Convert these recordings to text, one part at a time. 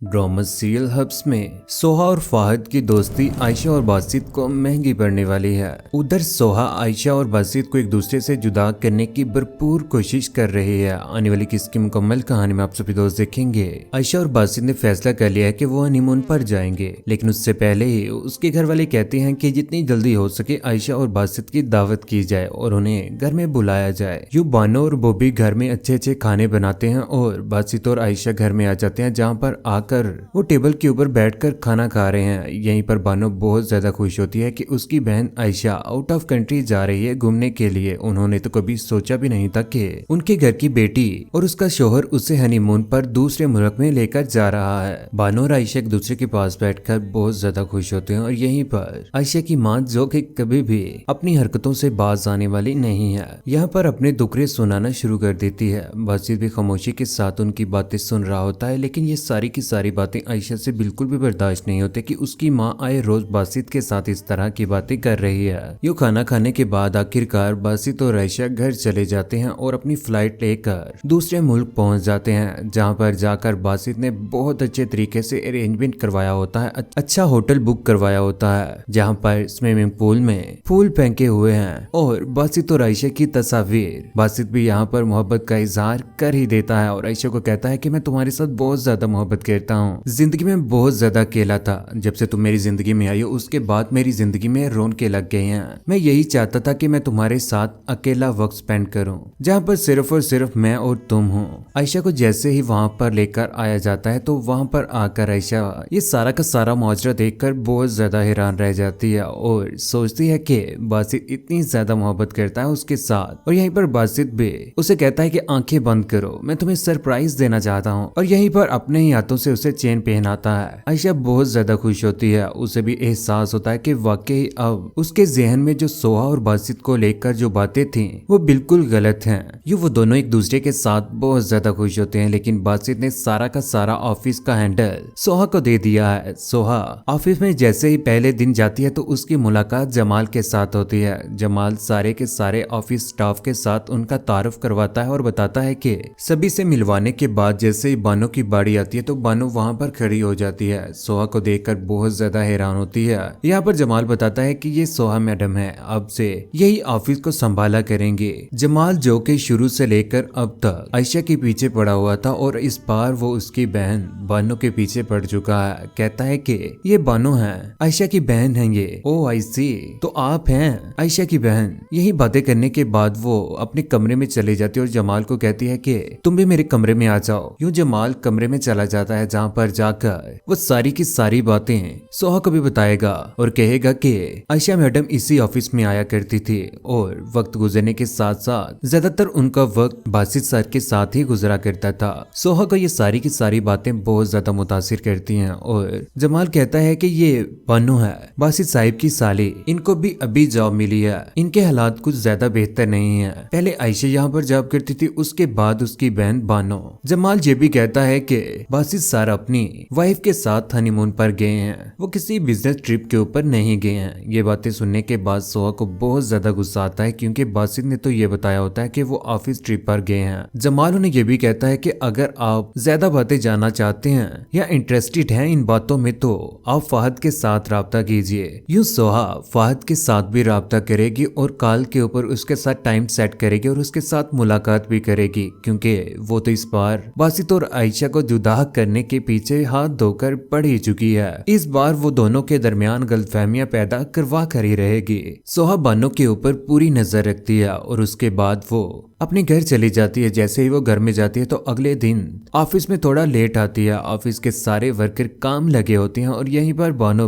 Drama serial hubs में सोहा और फाहद की दोस्ती आयशा और बासित को महंगी पड़ने वाली है। उधर सोहा आयशा और बासित को एक दूसरे से जुदा करने की भरपूर कोशिश कर रही है। आने वाली किस्म की मुकम्मल कहानी में आप सभी दोस्त देखेंगे। आयशा और बासित ने फैसला कर लिया है कि वो हनीमून पर जाएंगे, लेकिन उससे पहले ही उसके घर वाले कहते हैं कि जितनी जल्दी हो सके आयशा और बासित की दावत की जाए और उन्हें घर में बुलाया जाए। यूं बानो और बॉबी घर में अच्छे अच्छे खाने बनाते हैं और बासित और आयशा घर में आ जाते हैं, जहाँ पर वो टेबल के ऊपर बैठकर खाना खा रहे हैं। यहीं पर बानो बहुत ज्यादा खुश होती है कि उसकी बहन आयशा आउट ऑफ कंट्री जा रही है घूमने के लिए। उन्होंने तो कभी सोचा भी नहीं था कि उनके घर की बेटी और उसका शोहर उसे हनीमून पर दूसरे मुल्क में लेकर जा रहा है। बानो और आयशा एक दूसरे के पास बैठकर बहुत ज्यादा खुश होते हैं और यहीं पर आयशा की माँ, जो कि कभी भी अपनी हरकतों से बाज आने वाली नहीं है, यहाँ पर अपने दुखड़े सुनाना शुरू कर देती है। बासित भी खामोशी के साथ उनकी बातें सुन रहा होता है, लेकिन ये सारी की सारी बातें आयशा से बिल्कुल भी बर्दाश्त नहीं होते कि उसकी माँ आए रोज बासित के साथ इस तरह की बातें कर रही है। यूं खाना खाने के बाद आखिरकार बासित और आयशा घर चले जाते हैं और अपनी फ्लाइट लेकर दूसरे मुल्क पहुंच जाते हैं, जहां पर जाकर बासित ने बहुत अच्छे तरीके से अरेंजमेंट करवाया होता है। अच्छा होटल बुक करवाया होता है, जहां पर स्विमिंग पूल में फूल फेंके हुए हैं और बासित और आयशा की तस्वीर। बासित भी यहाँ पर मोहब्बत का इजहार कर ही देता है और आयशा को कहता है कि मैं तुम्हारे साथ बहुत ज्यादा मोहब्बत करता हूँ। जिंदगी में बहुत ज्यादा अकेला था, जब से तुम मेरी जिंदगी में आई हो उसके बाद मेरी जिंदगी में रौनकें लग गई हैं। मैं यही चाहता था कि मैं तुम्हारे साथ अकेला वक्त स्पेंड करूं, जहां पर सिर्फ और सिर्फ मैं और तुम हो। आयशा को जैसे ही वहां पर लेकर आया जाता है तो वहां पर आकर आयशा ये सारा का सारा माजरा देखकर बहुत ज्यादा हैरान रह जाती है और सोचती है कि बासित इतनी ज्यादा मोहब्बत करता है उसके साथ। और यहीं पर बासित भी उसे कहता है कि आंखें बंद करो, मैं तुम्हें सरप्राइज देना चाहता हूँ, और यहीं पर अपने ही हाथों से उसे चेन पहनाता है। आयशा बहुत ज्यादा खुश होती है। उसे भी एहसास होता है कि वाकई अब उसके जहन में जो सोहा और बासित को लेकर जो बातें थी वो बिल्कुल गलत हैं। यूं वो दोनों एक दूसरे के साथ बहुत ज्यादा खुश होते हैं, लेकिन बासित ने सारा का सारा ऑफिस का हैंडल सोहा को दे दिया है। सोहा ऑफिस में जैसे ही पहले दिन जाती है तो उसकी मुलाकात जमाल के साथ होती है। जमाल सारे के सारे ऑफिस स्टाफ के साथ उनका तारुफ करवाता है और बताता है कि सभी से मिलवाने के बाद जैसे ही बानो की बारी आती है तो बानो वहां पर खड़ी हो जाती है। सोहा को देखकर बहुत ज्यादा हैरान होती है। यहाँ पर जमाल बताता है कि ये सोहा मैडम है, अब से यही ऑफिस को संभाला करेंगे। जमाल जो कि शुरू से लेकर अब तक आयशा के पीछे पड़ा हुआ था और इस बार वो उसकी बहन बानो के पीछे पड़ चुका है, कहता है कि ये बानो है, आयशा की बहन है ये। ओ आई सी, तो आप हैं आयशा की बहन। यही बातें करने के बाद वो अपने कमरे में चली जाती है और जमाल को कहती है कि तुम भी मेरे कमरे में आ जाओ। यूं जमाल कमरे में चला जाता है, जहाँ पर जाकर वो सारी की सारी बातें सोहा को भी बताएगा और कहेगा कि आयशा मैडम इसी ऑफिस में आया करती थी और वक्त गुजरने के साथ साथ ज्यादातर उनका वक्त बासित सर के साथ ही गुजरा करता था। सोहा को ये सारी की सारी बातें बहुत ज्यादा मुतासिर करती हैं और जमाल कहता है कि ये बानो है, बासित साहिब की साली, इनको भी अभी जॉब मिली है, इनके हालात कुछ ज्यादा बेहतर नहीं है। पहले आयशा यहाँ पर जॉब करती थी, उसके बाद उसकी बहन बानो। जमाल ये भी कहता है कि बासित सर अपनी वाइफ के साथ हनीमून पर गए हैं, वो किसी बिजनेस ट्रिप के ऊपर नहीं गए हैं। ये बातें सुनने के बाद सोहा को बहुत ज्यादा गुस्सा आता है, क्योंकि बासित ने तो ये बताया होता है कि वो ऑफिस ट्रिप पर गए हैं। जमाल उन्हें ये भी कहता है कि अगर आप ज्यादा बातें जानना चाहते हैं या इंटरेस्टेड हैं इन बातों में तो आप फाहद के साथ राब्ता कीजिए। यूं सोहा फाहद के साथ भी राब्ता करेगी और कॉल के ऊपर उसके साथ टाइम सेट करेगी और उसके साथ मुलाकात भी करेगी, क्योंकि वो तो इस बार बासित और आयशा को जुदा करने के पीछे हाथ धोकर पड़ ही चुकी है। इस बार वो दोनों के दरमियान गलतफहमियां पैदा करवा कर ही रहेगी। सोहा बानो के ऊपर पूरी नजर रखती है और उसके बाद वो अपने घर चली जाती है। जैसे ही वो घर में जाती है तो अगले दिन ऑफिस में थोड़ा लेट आती है। ऑफिस के सारे वर्कर काम लगे होते हैं और यहीं पर बानो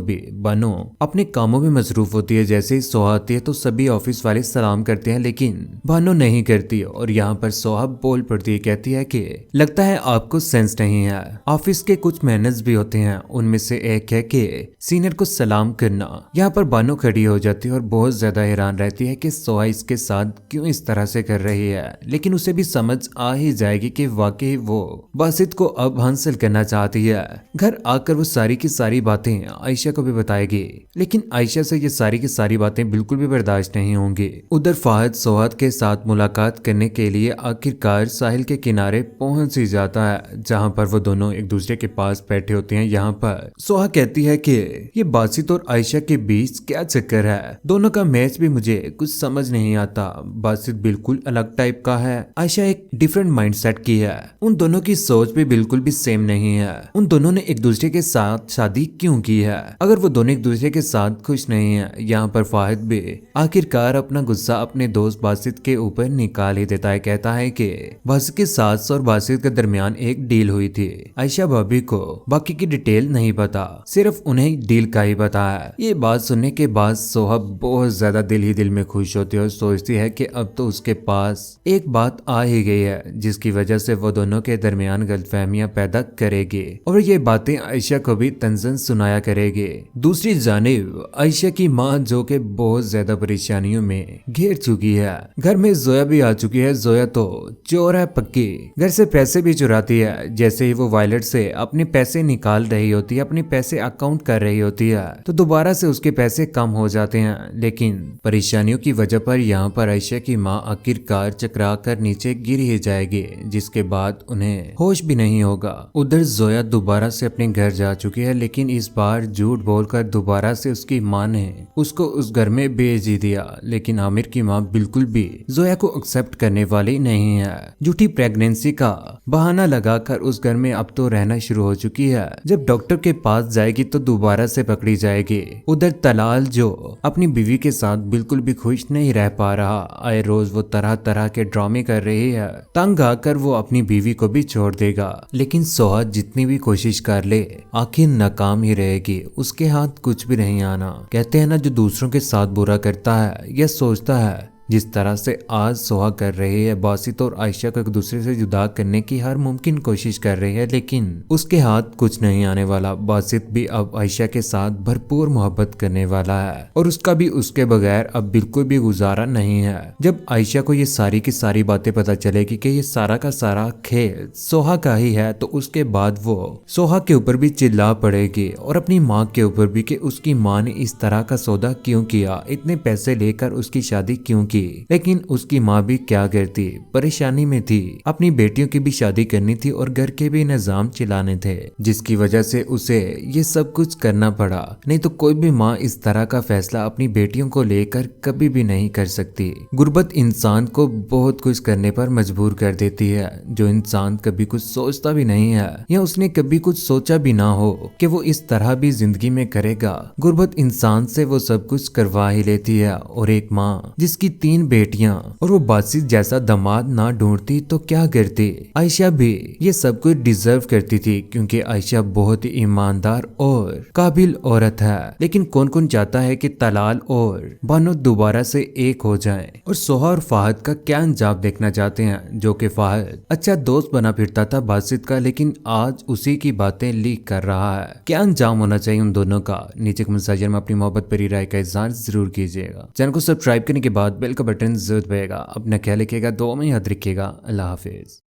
अपने कामों में मसरूफ होती है। जैसे ही सोहा आती है तो सभी ऑफिस वाले सलाम करते हैं, लेकिन बानो नहीं करती और यहाँ पर सोहा बोल पड़ती है, कहती है कि लगता है आपको सेंस नहीं है। ऑफिस के कुछ मैनर्स भी होते हैं, उनमें से एक है कि सीनियर को सलाम करना। यहाँ पर बानो खड़ी हो जाती है और बहुत ज्यादा हैरान रहती है कि सोहा इसके साथ क्यों इस तरह से कर रही है, लेकिन उसे भी समझ आ ही जाएगी कि वाकई वो बासित को अब हासिल करना चाहती है। घर आकर वो सारी की सारी बातें आयशा को भी बताएगी, लेकिन आयशा से ये सारी की सारी बातें बिल्कुल भी बर्दाश्त नहीं होंगी। उधर फाहद सोहाद के साथ मुलाकात करने के लिए आखिरकार साहिल के किनारे पहुंच ही जाता है, जहां पर वो दोनों एक दूसरे दूसरे के पास बैठे होते हैं। यहाँ पर सोहा कहती है कि ये बासित और आयशा के बीच क्या चक्कर है, दोनों का मैच भी मुझे कुछ समझ नहीं आता। बासित बिल्कुल अलग टाइप का है, आयशा एक डिफरेंट माइंडसेट की है। उन दोनों की सोच भी बिल्कुल भी सेम नहीं है। उन दोनों ने एक दूसरे के साथ शादी क्यों की है अगर वो दोनों एक दूसरे के साथ खुश नहीं है। यहाँ पर फाहिद भी आखिरकार अपना गुस्सा अपने दोस्त बासित के ऊपर निकाल ही देता है। कहता है कि बासित के सास और बासित के दरमियान एक डील हुई थी। आयशा भाभी को बाकी की डिटेल नहीं पता, सिर्फ उन्हें डील का ही पता है। ये बात सुनने के बाद सोहा बहुत ज्यादा दिल ही दिल में खुश होती है और सोचती है कि अब तो उसके पास एक बात आ ही गई है जिसकी वजह से वो दोनों के दरमियान गलतफहमियां पैदा करेगी और ये बातें आयशा को भी तंजन सुनाया करेगी। दूसरी जानिब आयशा की माँ जो कि बहुत ज्यादा परेशानियों में घिर चुकी है। घर में जोया भी आ चुकी है। जोया तो चोर है पक्की, घर से पैसे भी चुराती है। जैसे ही वो वायलेट से अपने पैसे निकाल रही होती है, अपने पैसे अकाउंट कर रही होती है, तो दोबारा से उसके पैसे कम हो जाते हैं। लेकिन परेशानियों की वजह पर यहाँ पर आयशा की माँ आखिरकार चकरा कर नीचे गिर ही जाएगी, जिसके बाद उन्हें होश भी नहीं होगा। उधर जोया दोबारा से अपने घर जा चुकी है, लेकिन इस बार झूठ बोलकर दोबारा से उसकी माँ ने उसको उस घर में भेज ही दिया। लेकिन आमिर की माँ बिल्कुल भी जोया को एक्सेप्ट करने वाली नहीं है। झूठी प्रेगनेंसी का बहाना लगाकर उस घर में अब तो रहना शुरू हो चुकी है। जब डॉक्टर के पास जाएगी तो दोबारा से पकड़ी जाएगी। उधर तलाल जो अपनी बीवी के साथ बिल्कुल भी खुश नहीं रह पा रहा, आए रोज वो तरह तरह के ड्रामे कर रही है। तंग आकर वो अपनी बीवी को भी छोड़ देगा, लेकिन सोहा जितनी भी कोशिश कर ले आखिर नाकाम ही रहेगी। उसके हाथ कुछ भी नहीं आना। कहते हैं ना, जो दूसरों के साथ बुरा करता है या सोचता है जिस तरह से आज सोहा कर रही है, बासित और आयशा को एक दूसरे से जुदा करने की हर मुमकिन कोशिश कर रही है, लेकिन उसके हाथ कुछ नहीं आने वाला। बासित भी अब आयशा के साथ भरपूर मोहब्बत करने वाला है और उसका भी उसके बगैर अब बिल्कुल भी गुजारा नहीं है। जब आयशा को ये सारी की सारी बातें पता चलेगी कि ये सारा का सारा खेल सोहा का ही है, तो उसके बाद वो सोहा के ऊपर भी चिल्ला पड़ेगी और अपनी माँ के ऊपर भी कि उसकी माँ ने इस तरह का सौदा क्यों किया, इतने पैसे लेकर उसकी शादी क्यों की। लेकिन उसकी माँ भी क्या करती, परेशानी में थी। अपनी बेटियों की भी शादी करनी थी और घर के भी निजाम चलाने थे, जिसकी वजह से उसे ये सब कुछ करना पड़ा। नहीं तो कोई भी माँ इस तरह का फैसला अपनी बेटियों को लेकर कभी भी नहीं कर सकती। गुर्बत इंसान को बहुत कुछ करने पर मजबूर कर देती है। जो इंसान कभी कुछ सोचता भी नहीं है या उसने कभी कुछ सोचा भी ना हो कि वो इस तरह भी जिंदगी में करेगा, गुर्बत इंसान से वो सब कुछ करवा ही लेती है। और एक माँ जिसकी 3 बेटियां और वो बासित जैसा दामाद ना ढूंढती तो क्या करती। आयशा भी ये सब कुछ डिजर्व करती थी, क्योंकि आयशा बहुत ही ईमानदार और काबिल औरत है। लेकिन कौन कौन चाहता है कि तलाल और बानो दोबारा से एक हो जाएं। और सोहा और फाहद का क्या अंजाम देखना चाहते हैं, जो कि फाहद अच्छा दोस्त बना फिरता था बासित का, लेकिन आज उसी की बातें लीक कर रहा है। क्या अंजाम होना चाहिए उन दोनों का, नीचे कमेंट सेक्शन में अपनी मोहब्बत भरी राय का इज़हार जरूर कीजिएगा। चैनल को सब्सक्राइब करने के बाद बेल का बटन जरूर दबाइएगा। अपना ख्याल रखिएगा, दुआ में याद रखिएगा। अल्लाह हाफिज।